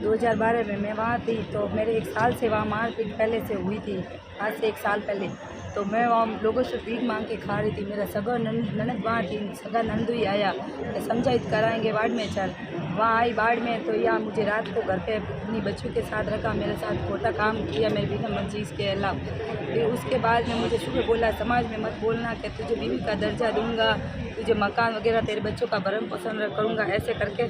2012 में मैं वहाँ थी, तो मेरे 1 साल से वहाँ मारपीट पहले से हुई थी, आज से 1 साल पहले। तो मैं वहाँ लोगों से भीख मांग के खा रही थी। मेरा सगा ननद वहाँ थी, सगा नंदू ही आया, समझाइश कराएंगे वार्ड में चल। वहाँ आई वार्ड में, तो यहाँ मुझे रात को घर पे अपनी बच्चों के साथ रखा, मेरे साथ खोटा काम किया मेरी बीवी मंजीज के अलावा। फिर उसके बाद में मुझे सुबह बोला समाज में मत बोलना कि तुझे बीवी का दर्जा दूंगा, तुझे मकान वगैरह, तेरे बच्चों का भरण पोषण करूँगा, ऐसे करके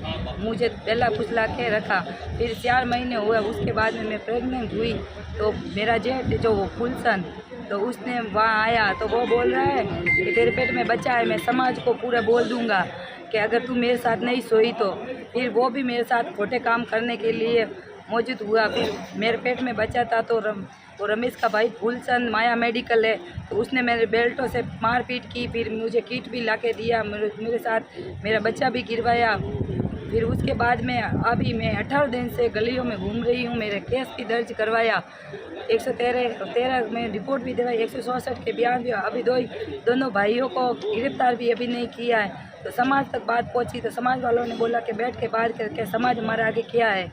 मुझे पहला फुसला के रखा। फिर 4 महीने हुए, उसके बाद में मैं प्रेग्नेंट हुई। तो मेरा जेठ जो वो फुलसन, तो उसने वहाँ आया, तो वो बोल रहा है कि तेरे पेट में बच्चा है, मैं समाज को पूरा बोल दूंगा कि अगर तू मेरे साथ नहीं सोई तो। फिर वो भी मेरे साथ खोटे काम करने के लिए मौजूद हुआ। फिर मेरे पेट में बच्चा था, तो वो रमेश का भाई फूलचंद माया मेडिकल है, तो उसने मेरे बेल्टों से मारपीट की। फिर मुझे किट भी ला के दिया, मेरे साथ मेरा बच्चा भी गिरवाया। फिर उसके बाद में अभी मैं 18 दिन से गलियों में घूम रही हूँ। मेरे केस भी दर्ज करवाया, 113 में रिपोर्ट भी दिलाई, 164 के बयान भी। अभी दोनों भाइयों को गिरफ्तार भी अभी नहीं किया है। तो समाज तक बात पहुंची, तो समाज वालों ने बोला कि बैठ के बात करके समाज हमारे आगे क्या है।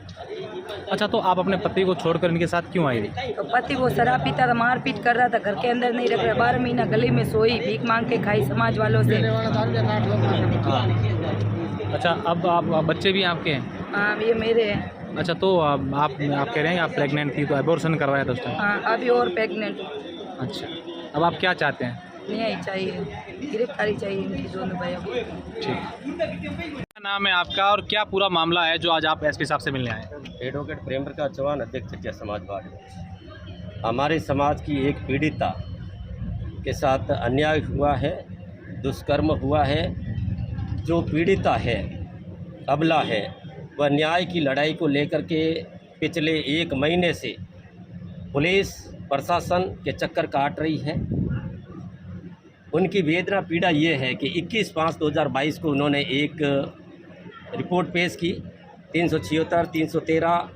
अच्छा, तो आप अपने पति को छोड़कर इनके साथ क्यों आई थी? तो पति वो शराब पीता था, मारपीट कर रहा था, घर के अंदर नहीं रख रहा। 12 महीना गली में सोई, भीख मांग के खाई समाज वालों से। अच्छा, अब आप बच्चे भी आपके हैं? हाँ, ये मेरे हैं। अच्छा, तो आप कह रहे हैं आप प्रेग्नेंट थी, तो एबॉर्शन करवाया था उस टाइम? हाँ, अभी और प्रेग्नेंट। अच्छा, अब आप क्या चाहते हैं? न्याय चाहिए, गिरफ्तारी चाहिए इनकी दोनों भाइयों को। ठीक। क्या नाम है आपका और क्या पूरा मामला है जो आज आप एसपी साहब से मिलने आए? एडवोकेट प्रेम प्रकाश चौहान, अध्यक्ष चटिया समाजवाद। हमारे समाज की एक पीड़िता के साथ अन्याय हुआ है, दुष्कर्म हुआ है। जो पीड़िता है, अबला है, वह न्याय की लड़ाई को लेकर के पिछले 1 महीने से पुलिस प्रशासन के चक्कर काट रही है। उनकी वेदना पीड़ा ये है कि 21/5/2022 को उन्होंने एक रिपोर्ट पेश की 376, 313,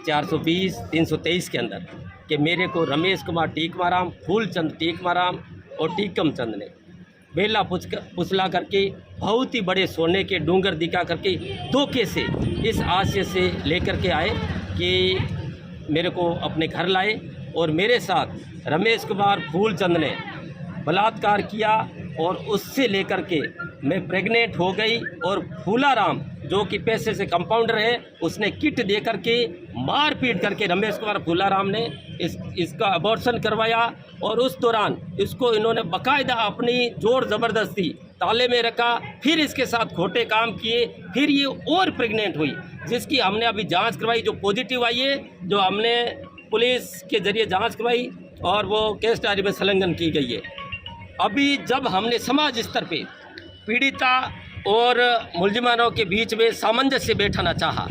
420, 323 के अंदर कि मेरे को रमेश कुमार टीकमाराम, फूलचंद टीकमाराम और टीकम चंद ने बेला पुछला करके बहुत ही बड़े सोने के डूंगर दिखा करके धोखे से इस आशय से लेकर के आए कि मेरे को अपने घर लाए और मेरे साथ रमेश कुमार फूलचंद ने बलात्कार किया और उससे लेकर के मैं प्रेग्नेंट हो गई। और फूलाराम जो कि पैसे से कंपाउंडर है, उसने किट दे करके मारपीट करके रमेश कुमार फूलाराम ने इसका अबॉर्शन करवाया। और उस दौरान इसको इन्होंने बाकायदा अपनी जोर ज़बरदस्ती ताले में रखा, फिर इसके साथ खोटे काम किए, फिर ये और प्रेग्नेंट हुई, जिसकी हमने अभी जांच करवाई, जो पॉजिटिव आई है, जो हमने पुलिस के ज़रिए जांच करवाई और वो केस डायरी में संलग्न की गई है। अभी जब हमने समाज स्तर पे पीड़िता और मुलजिमानों के बीच में सामंजस्य बैठाना चाहा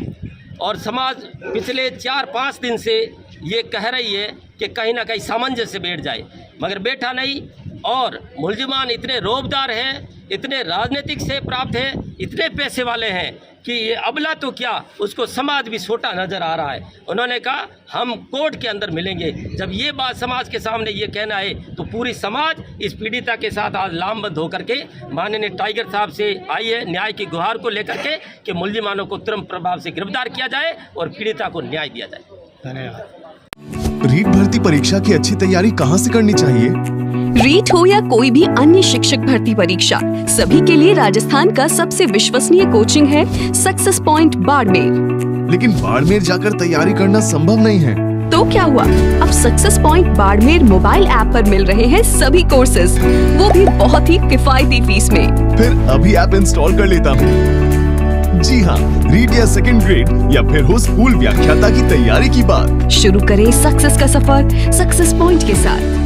और समाज पिछले 4-5 दिन से ये कह रही है कि कहीं ना कहीं सामंजस्य बैठ जाए, मगर बैठा नहीं। और मुलजिमान इतने रोबदार हैं, इतने राजनीतिक से प्राप्त हैं, इतने पैसे वाले हैं कि ये अबला तो क्या, उसको समाज भी छोटा नज़र आ रहा है। उन्होंने कहा हम कोर्ट के अंदर मिलेंगे। जब ये बात समाज के सामने ये कहना है, तो पूरी समाज इस पीड़िता के साथ आज लामबंद होकर के माननीय टाइगर साहब से आई है न्याय की गुहार को लेकर के कि मुलजिमानों को तुरंत प्रभाव से गिरफ्तार किया जाए और पीड़िता को न्याय दिया जाए। धन्यवाद। रीट भर्ती परीक्षा की अच्छी तैयारी कहाँ से करनी चाहिए? रीट हो या कोई भी अन्य शिक्षक भर्ती परीक्षा, सभी के लिए राजस्थान का सबसे विश्वसनीय कोचिंग है सक्सेस पॉइंट बाड़मेर। लेकिन बाड़मेर जाकर तैयारी करना संभव नहीं है। तो क्या हुआ, अब success point Barmer mobile app पर मिल रहे हैं सभी कोर्सेज, वो भी बहुत ही किफायती फीस में। फिर अभी ऐप इंस्टॉल कर लेता हूँ। जी हाँ, रीट या सेकंड ग्रेड या फिर हो स्कूल व्याख्याता की तैयारी की बात। शुरू करें सक्सेस का सफर सक्सेस पॉइंट के साथ।